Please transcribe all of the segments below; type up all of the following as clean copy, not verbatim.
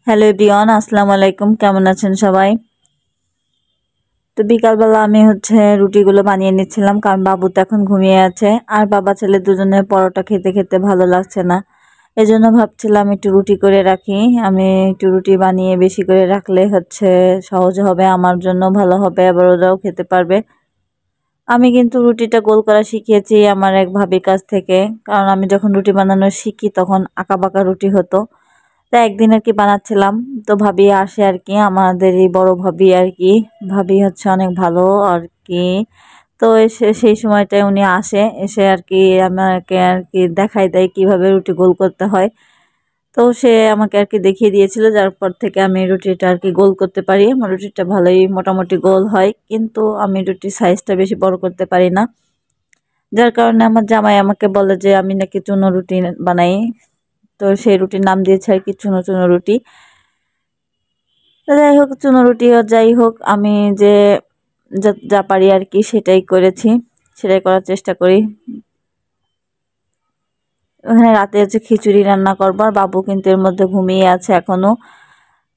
Hello everyone, আসসালামু আলাইকুম। কেমন আছেন সবাই? তো বিকালবেলা আমি রুটিগুলো বানিয়ে নিচ্ছিলাম, কারণ বাবু তো এখন ঘুমিয়ে আছে আর বাবা ছেলে দুজনের পরোটা খেতে খেতে ভালো লাগছে না। এজন্য ভাবছিলাম একটু রুটি করে রাখি। আমি একটু রুটি বানিয়ে বেশি করে রাখলে সহজ হবে, আমার জন্য ভালো হবে, আবার ওরাও খেতে পারবে। আমি কিন্তু রুটিটা গোল করা শিখিয়েছি আমার এক ভাবির কাছ থেকে, কারণ আমি যখন রুটি বানানো শিখি তখন আঁকাবাঁকা রুটি হতো। তা একদিন আর কি বানাচ্ছিলাম, তো ভাবি আসে আর কি, আমাদেরই বড় ভাবি আর কি। ভাবি অনেক ভালো আর কি। তো এসে সেই সময়টায় উনি আসে, এসে আর কি আমাকে আর কি দেখাই দেয় কিভাবে রুটি গোল করতে হয়। তো সে আমাকে আর কি দেখিয়ে দিয়েছিল, যার পর থেকে আমি রুটিটা আর কি গোল করতে পারি। আমার রুটিটা ভালোই মোটামুটি গোল হয়, কিন্তু আমি রুটির সাইজটা বেশি বড় করতে পারি না। যার কারণে আমার জামাই আমাকে বলে যে আমি নাকি চুনো রুটি বানাই। তো সেই রুটির নাম দিয়েছে আর কি চুনো চুনো রুটি। তো যাই হোক, চুনো রুটি আর যাই হোক, আমি যে যা যা পারি আর কি সেটাই করেছি, সেটাই করার চেষ্টা করি। ওখানে রাতে খিচুড়ি রান্না করবো, আর বাবু কিন্তু এর মধ্যে ঘুমিয়ে আছে এখনো।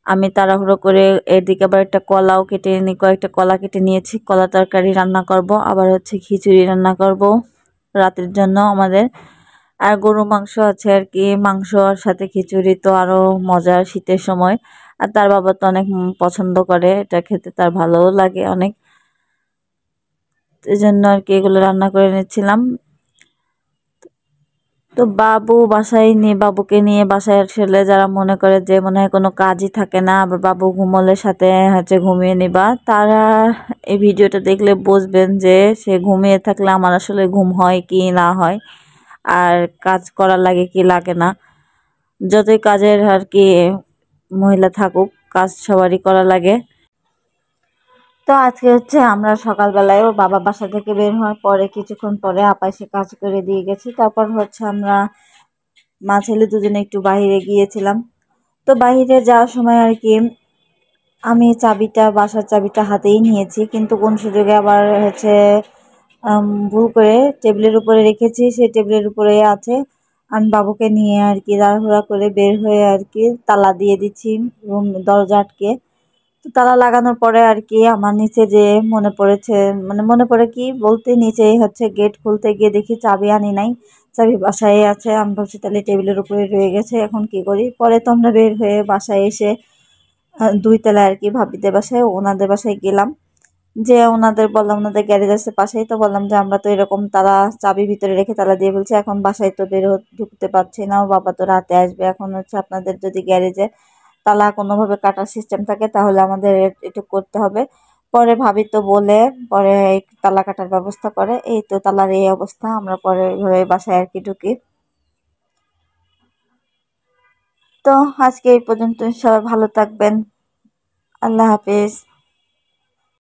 আমি তাড়াহুড়ো করে এদিকে আবার একটা কলাও কেটে কয়েকটা কলা কেটে নিয়েছি, কলা তরকারি রান্না করব, আবার খিচুড়ি রান্না করব রাতের জন্য আমাদের। আর গরু মাংস আছে আর কি, মাংস আর সাথে খিচুড়ি তো আরো মজার শীতের সময়। আর তার বাবা তো অনেক পছন্দ করে, এটা খেতে তার ভালোও লাগে অনেক। এই জন্য আর কি এগুলো রান্না করে নিচ্ছিলাম। তো বাবুকে নিয়ে বাসায় আসলে যারা মনে করে যে মনে হয় কোনো কাজই থাকে না, আবার বাবু ঘুমোলে সাথে ঘুমিয়ে নিবা, তারা এই ভিডিওটা দেখলে বুঝবেন যে সে ঘুমিয়ে থাকলে আমার আসলে ঘুম হয় কি না হয়, আর কাজ করা লাগে কি লাগে না। যতই কাজের আর কি মহিলা থাকুক, কাজ সবারই করা লাগে। তো আজকে আমরা সকালবেলায় ওর বাবা বাসা থেকে বের হওয়ার পরে কিছুক্ষণ পরে আপা এসে কাজ করে দিয়ে গেছি। তারপর আমরা মা ছেলে দুজনে একটু বাইরে গিয়েছিলাম। তো বাইরে যাওয়ার সময় আর কি আমি বাসার চাবিটা হাতেই নিয়েছি, কিন্তু কোন সুযোগে আবার ভুল করে টেবিলের উপরে রেখেছি, সেই টেবিলের উপরে আছে। আমি বাবুকে নিয়ে আর কি তাড়াহুড়া করে বের হয়ে আর কি তালা দিয়ে দিচ্ছি রুম দরজা আটকে। তো তালা লাগানোর পরে আর কি আমার নিচে যে মনে পড়েছে, মানে মনে পড়ে কি বলতে, নিচে গেট খুলতে গিয়ে দেখি চাবি আনি নাই। চাবি বাসায় আছে, আমি ভাবছি তাহলে টেবিলের উপরে রয়ে গেছে, এখন কি করি। পরে তো আমরা বের হয়ে বাসায় এসে 2 তলায় আর কি ভাবিদের বাসায়, ওনাদের বাসায় গেলাম। যে ওনাদের বললাম, ওনাদের গ্যারেজ আছে পাশেই, তো বললাম যে আমরা তো এরকম তালা চাবি ভিতরে রেখে তালা দিয়ে বলছি, এখন বাসায় তো ঢুকতে পারছি না, ও বাবা তো রাতে আসবে, এখন আপনাদের যদি গ্যারেজে তালা কোনোভাবে কাটার সিস্টেম থাকে তাহলে আমাদের একটু করতে হবে। পরে ভাবি তো বলে পরে এই তালা কাটার ব্যবস্থা করে, এই তো তালার এই অবস্থা। আমরা পরে ওইভাবে বাসায় আর কি ঢুকি। তো আজকে এই পর্যন্ত, সবাই ভালো থাকবেন। আল্লাহ হাফেজ।